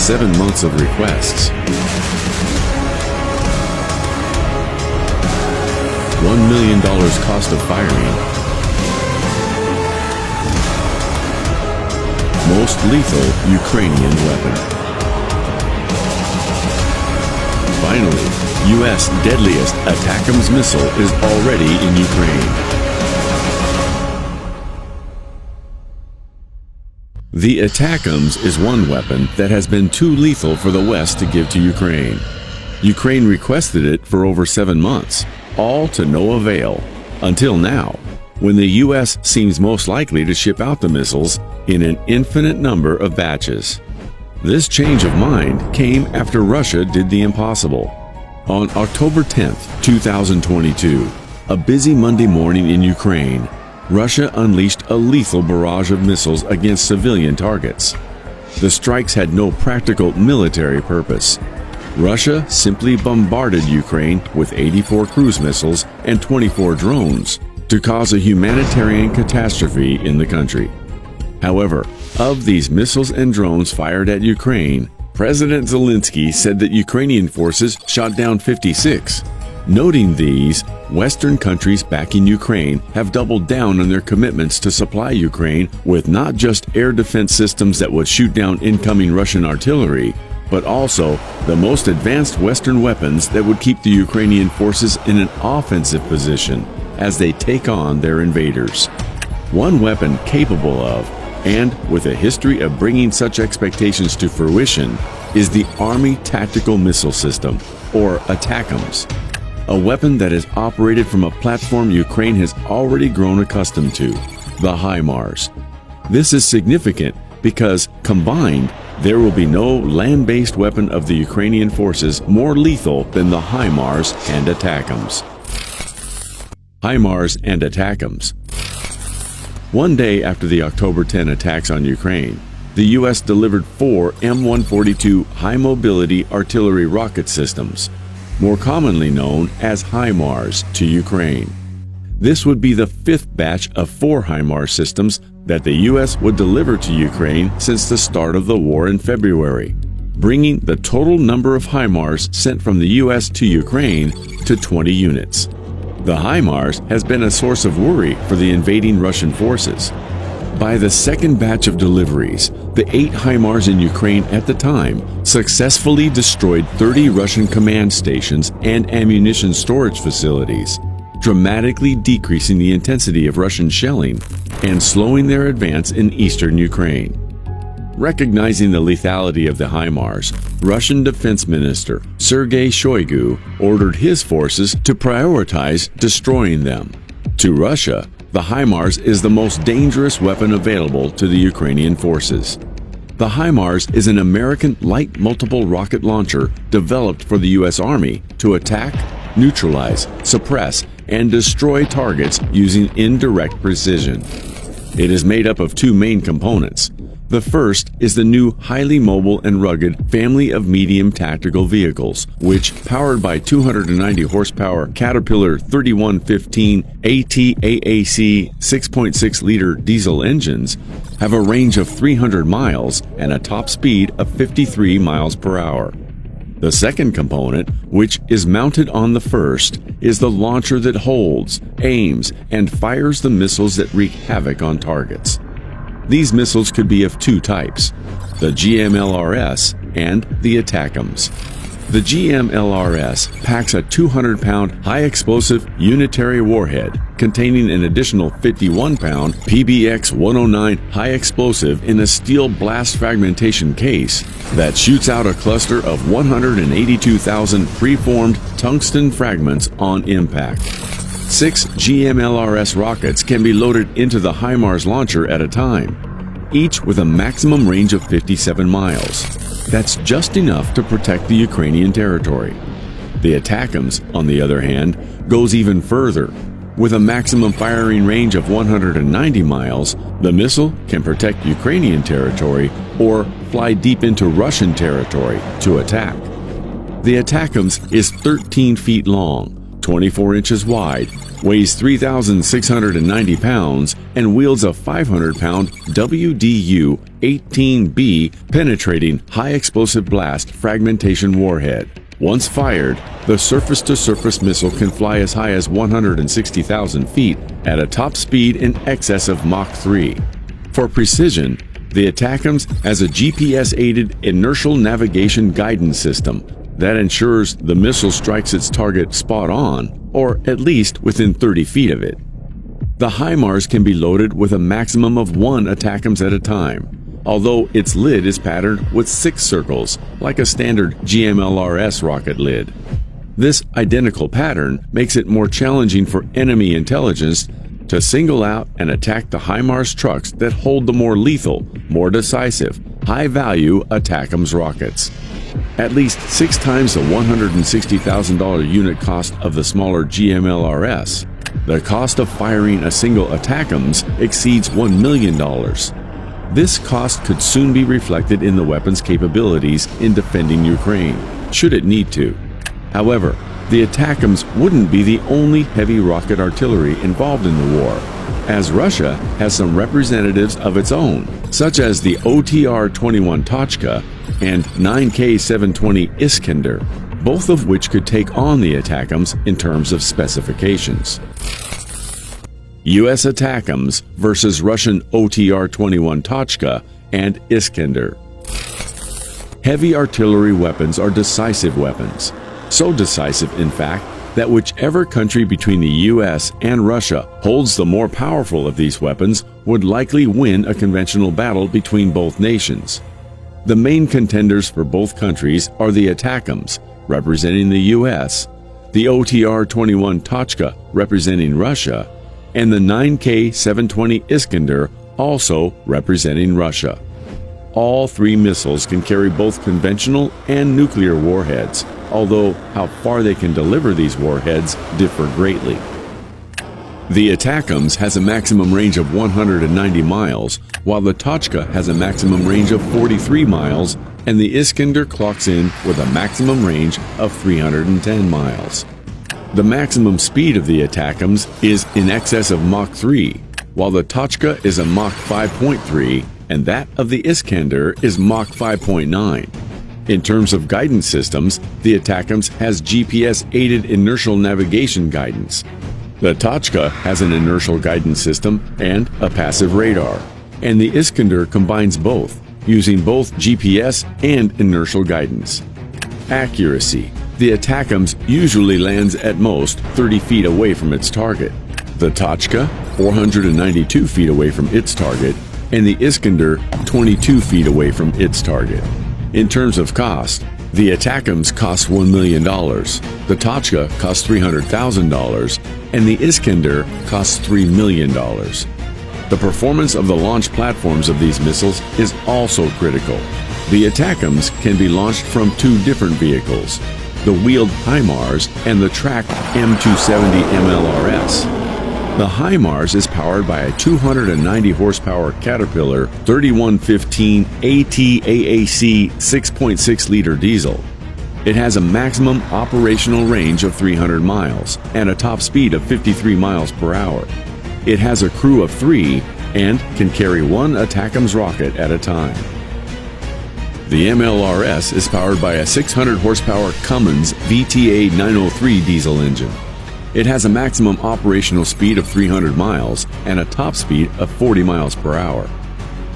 7 months of requests. $1 million cost of firing. Most lethal Ukrainian weapon. Finally, U.S. Deadliest ATACMS missile is already in Ukraine. The ATACMS is one weapon that has been too lethal for the West to give to Ukraine. Ukraine requested it for over 7 months, all to no avail, until now, when the U.S. seems most likely to ship out the missiles in an infinite number of batches. This change of mind came after Russia did the impossible. On October 10, 2022, a busy Monday morning in Ukraine, Russia unleashed a lethal barrage of missiles against civilian targets. The strikes had no practical military purpose. Russia simply bombarded Ukraine with 84 cruise missiles and 24 drones to cause a humanitarian catastrophe in the country. However, of these missiles and drones fired at Ukraine, President Zelensky said that Ukrainian forces shot down 56. Noting these, Western countries backing Ukraine have doubled down on their commitments to supply Ukraine with not just air defense systems that would shoot down incoming Russian artillery, but also the most advanced Western weapons that would keep the Ukrainian forces in an offensive position as they take on their invaders. One weapon capable of, and with a history of bringing such expectations to fruition, is the Army Tactical Missile System, or ATACMS, a weapon that is operated from a platform Ukraine has already grown accustomed to, the HIMARS. This is significant because, combined, there will be no land-based weapon of the Ukrainian forces more lethal than the HIMARS and ATACMS. HIMARS and ATACMS. One day after the October 10 attacks on Ukraine, the U.S. delivered 4 M142 high-mobility artillery rocket systems, more commonly known as HIMARS, to Ukraine. This would be the 5th batch of 4 HIMARS systems that the U.S. would deliver to Ukraine since the start of the war in February, bringing the total number of HIMARS sent from the U.S. to Ukraine to 20 units. The HIMARS has been a source of worry for the invading Russian forces. By the second batch of deliveries, the 8 HIMARS in Ukraine at the time successfully destroyed 30 Russian command stations and ammunition storage facilities, dramatically decreasing the intensity of Russian shelling and slowing their advance in eastern Ukraine. Recognizing the lethality of the HIMARS, Russian Defense Minister Sergei Shoigu ordered his forces to prioritize destroying them. To Russia, the HIMARS is the most dangerous weapon available to the Ukrainian forces. The HIMARS is an American light multiple rocket launcher developed for the U.S. Army to attack, neutralize, suppress, and destroy targets using indirect precision. It is made up of 2 main components. The first is the new highly mobile and rugged family of medium tactical vehicles, which, powered by 290 horsepower Caterpillar 3115 ATACMS 6.6-liter diesel engines, have a range of 300 miles and a top speed of 53 miles per hour. The second component, which is mounted on the first, is the launcher that holds, aims, and fires the missiles that wreak havoc on targets. These missiles could be of 2 types, the GMLRS and the ATACMS. The GMLRS packs a 200-pound high-explosive unitary warhead containing an additional 51-pound PBX-109 high-explosive in a steel blast fragmentation case that shoots out a cluster of 182,000 preformed tungsten fragments on impact. 6 GMLRS rockets can be loaded into the HIMARS launcher at a time, each with a maximum range of 57 miles. That's just enough to protect the Ukrainian territory. The ATACMS, on the other hand, goes even further. With a maximum firing range of 190 miles, the missile can protect Ukrainian territory or fly deep into Russian territory to attack. The ATACMS is 13 feet long, 24 inches wide, weighs 3,690 pounds, and wields a 500-pound WDU-18B penetrating high-explosive blast fragmentation warhead. Once fired, the surface-to-surface missile can fly as high as 160,000 feet at a top speed in excess of Mach 3. For precision, the ATACMS has a GPS-aided inertial navigation guidance system that ensures the missile strikes its target spot on, or at least within 30 feet of it. The HIMARS can be loaded with a maximum of 1 ATACMS at a time, although its lid is patterned with 6 circles, like a standard GMLRS rocket lid. This identical pattern makes it more challenging for enemy intelligence to single out and attack the HIMARS trucks that hold the more lethal, more decisive, high-value ATACMS rockets. At least 6 times the $160,000 unit cost of the smaller GMLRS, the cost of firing a single ATACMS exceeds $1 million. This cost could soon be reflected in the weapon's capabilities in defending Ukraine, should it need to. However, the ATACMS wouldn't be the only heavy rocket artillery involved in the war, as Russia has some representatives of its own, such as the OTR-21 Tochka and 9K-720 Iskander, both of which could take on the ATACMS in terms of specifications. U.S. ATACMS versus Russian OTR-21 Tochka and Iskander. Heavy artillery weapons are decisive weapons. So decisive, in fact, that whichever country between the U.S. and Russia holds the more powerful of these weapons would likely win a conventional battle between both nations. The main contenders for both countries are the ATACMS, representing the U.S., the OTR-21 Tochka, representing Russia, and the 9K-720 Iskander, also representing Russia. All 3 missiles can carry both conventional and nuclear warheads, although how far they can deliver these warheads differ greatly. The ATACMS has a maximum range of 190 miles, while the Tochka has a maximum range of 43 miles, and the Iskander clocks in with a maximum range of 310 miles. The maximum speed of the ATACMS is in excess of Mach 3, while the Tochka is a Mach 5.3, and that of the Iskander is Mach 5.9. In terms of guidance systems, the ATACMS has GPS-aided inertial navigation guidance. The Tochka has an inertial guidance system and a passive radar, and the Iskander combines both, using both GPS and inertial guidance. Accuracy. The ATACMS usually lands at most 30 feet away from its target. The Tochka, 492 feet away from its target, and the Iskander, 22 feet away from its target. In terms of cost, the ATACMS costs $1 million, the Tochka costs $300,000, and the Iskander costs $3 million. The performance of the launch platforms of these missiles is also critical. The ATACMS can be launched from 2 different vehicles, the wheeled HIMARS and the tracked M270 MLRS. The HIMARS is powered by a 290 horsepower Caterpillar 3115 ATAAC 6.6 liter diesel. It has a maximum operational range of 300 miles and a top speed of 53 miles per hour. It has a crew of 3 and can carry 1 ATACMS rocket at a time. The MLRS is powered by a 600 horsepower Cummins VTA 903 diesel engine. It has a maximum operational speed of 300 miles and a top speed of 40 miles per hour.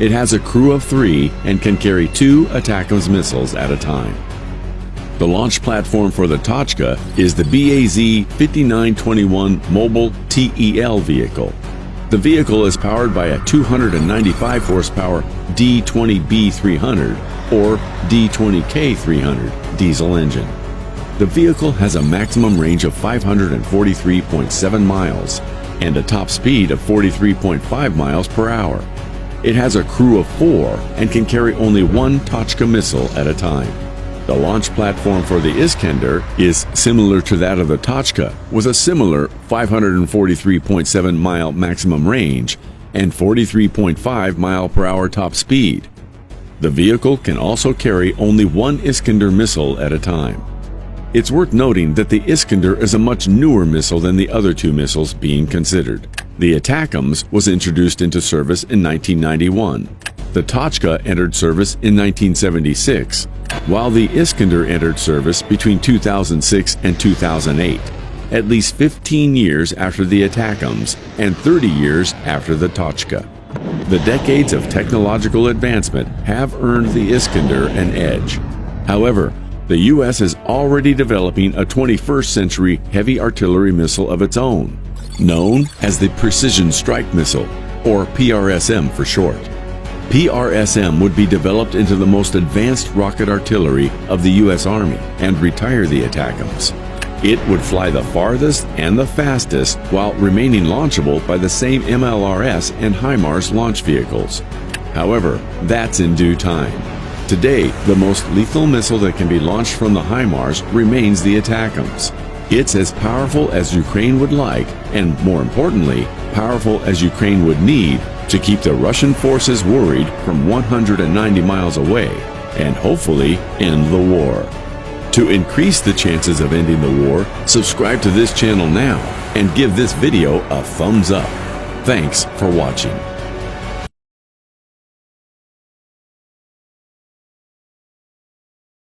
It has a crew of 3 and can carry 2 ATACMS missiles at a time. The launch platform for the Tochka is the BAZ-5921 Mobile TEL vehicle. The vehicle is powered by a 295 horsepower D20B300 or D20K300 diesel engine. The vehicle has a maximum range of 543.7 miles and a top speed of 43.5 miles per hour. It has a crew of 4 and can carry only 1 Tochka missile at a time. The launch platform for the Iskander is similar to that of the Tochka, with a similar 543.7 mile maximum range and 43.5 mile per hour top speed. The vehicle can also carry only 1 Iskander missile at a time. It's worth noting that the Iskander is a much newer missile than the other two missiles being considered. The ATACMS was introduced into service in 1991. The Tochka entered service in 1976, while the Iskander entered service between 2006 and 2008, at least 15 years after the ATACMS and 30 years after the Tochka. The decades of technological advancement have earned the Iskander an edge. However, the U.S. is already developing a 21st century heavy artillery missile of its own, known as the Precision Strike Missile, or PRSM for short. PRSM would be developed into the most advanced rocket artillery of the U.S. Army and retire the ATACMS. It would fly the farthest and the fastest while remaining launchable by the same MLRS and HIMARS launch vehicles. However, that's in due time. Today, the most lethal missile that can be launched from the HIMARS remains the ATACMS. It's as powerful as Ukraine would like, and more importantly, powerful as Ukraine would need to keep the Russian forces worried from 190 miles away and hopefully end the war. To increase the chances of ending the war, subscribe to this channel now and give this video a thumbs up. Thanks for watching.